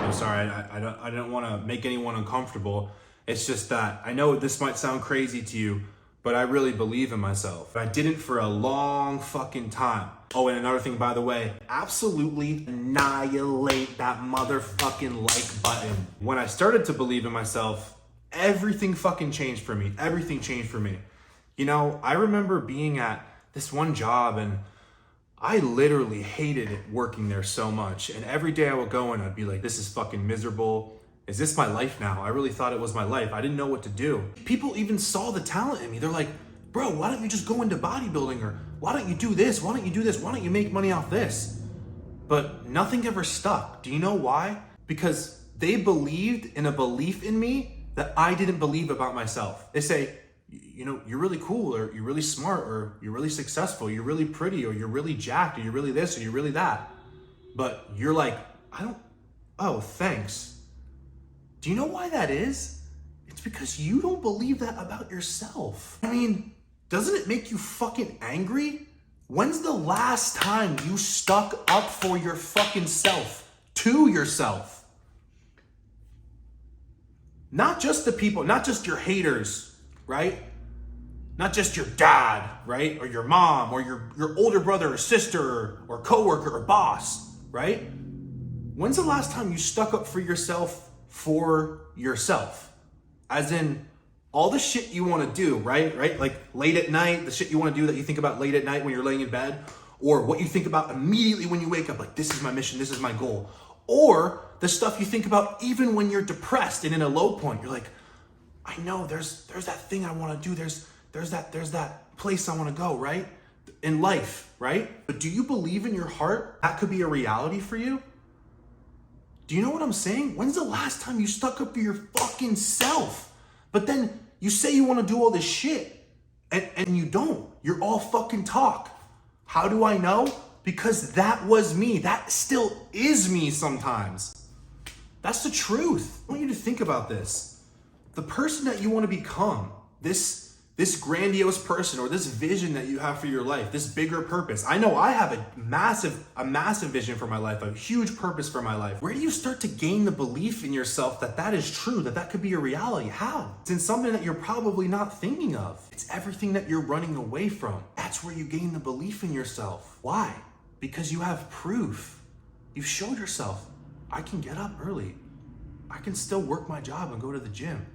I'm sorry, I don't want to make anyone uncomfortable. It's just that I know this might sound crazy to you, but I really believe in myself. I didn't for a long fucking time. Oh, and another thing, by the way, absolutely annihilate that motherfucking like button. When I started to believe in myself, everything fucking changed for me. Everything changed for me. You know, I remember being at this one job and I literally hated it working there so much. And every day I would go in, I'd be like, this is fucking miserable. Is this my life now? I really thought it was my life. I didn't know what to do. People even saw the talent in me. They're like, bro, why don't you just go into bodybuilding? Or why don't you do this? Why don't you do this? Why don't you make money off this? But nothing ever stuck. Do you know why? Because they believed in a belief in me that I didn't believe about myself. They say, you know, you're really cool, or you're really smart, or you're really successful, you're really pretty, or you're really jacked, or you're really this, or you're really that. But you're like, oh, thanks. Do you know why that is? It's because you don't believe that about yourself. I mean, doesn't it make you fucking angry? When's the last time you stuck up for your fucking self, to yourself? Not just the people, not just your haters, right? Not just your dad, right? Or your mom, or your older brother or sister, or coworker or boss, right? When's the last time you stuck up for yourself? As in all the shit you want to do, right? Like late at night, the shit you want to do that you think about late at night when you're laying in bed, or what you think about immediately when you wake up, like this is my mission, this is my goal. Or the stuff you think about even when you're depressed and in a low point. You're like, I know there's that thing I want to do. There's that place I want to go, right? In life, right? But do you believe in your heart that could be a reality for you? Do you know what I'm saying? When's the last time you stuck up for your fucking self? But then you say you want to do all this shit and you don't. You're all fucking talk. How do I know? Because that was me. That still is me sometimes. That's the truth. I want you to think about this. The person that you want to become, this grandiose person, or this vision that you have for your life, this bigger purpose. I know I have a massive vision for my life, a huge purpose for my life. Where do you start to gain the belief in yourself that that is true, that could be a reality? How? It's in something that you're probably not thinking of. It's everything that you're running away from. That's where you gain the belief in yourself. Why? Because you have proof. You've showed yourself, I can get up early. I can still work my job and go to the gym.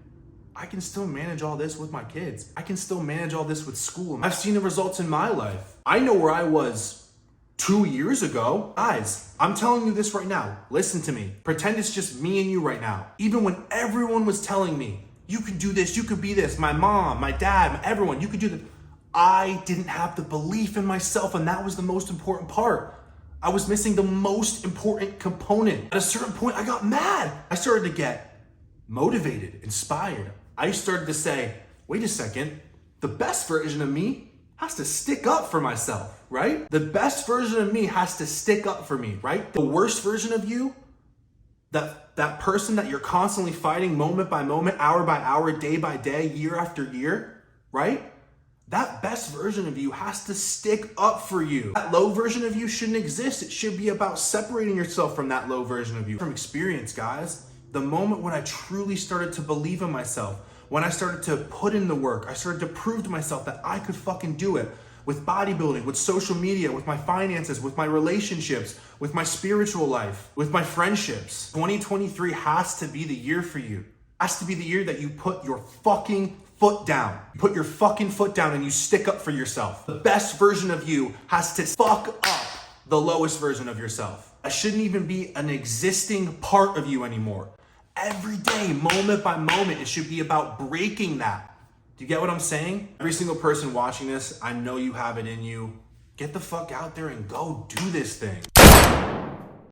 I can still manage all this with my kids. I can still manage all this with school. I've seen the results in my life. I know where I was 2 years ago. Guys, I'm telling you this right now. Listen to me. Pretend it's just me and you right now. Even when everyone was telling me, you can do this, you can be this, my mom, my dad, everyone, you could do this. I didn't have the belief in myself, and that was the most important part. I was missing the most important component. At a certain point, I got mad. I started to get motivated, inspired. I started to say, wait a second, the best version of me has to stick up for myself, right? The best version of me has to stick up for me, right? The worst version of you, that person that you're constantly fighting moment by moment, hour by hour, day by day, year after year, right? That best version of you has to stick up for you. That low version of you shouldn't exist. It should be about separating yourself from that low version of you. From experience, guys, the moment when I truly started to believe in myself, when I started to put in the work, I started to prove to myself that I could fucking do it with bodybuilding, with social media, with my finances, with my relationships, with my spiritual life, with my friendships. 2023 has to be the year for you. Has to be the year that you put your fucking foot down. You put your fucking foot down and you stick up for yourself. The best version of you has to fuck up the lowest version of yourself. That shouldn't even be an existing part of you anymore. Every day, moment by moment, it should be about breaking that. Do you get what I'm saying? Every single person watching this, I know you have it in you. Get the fuck out there and go do this thing.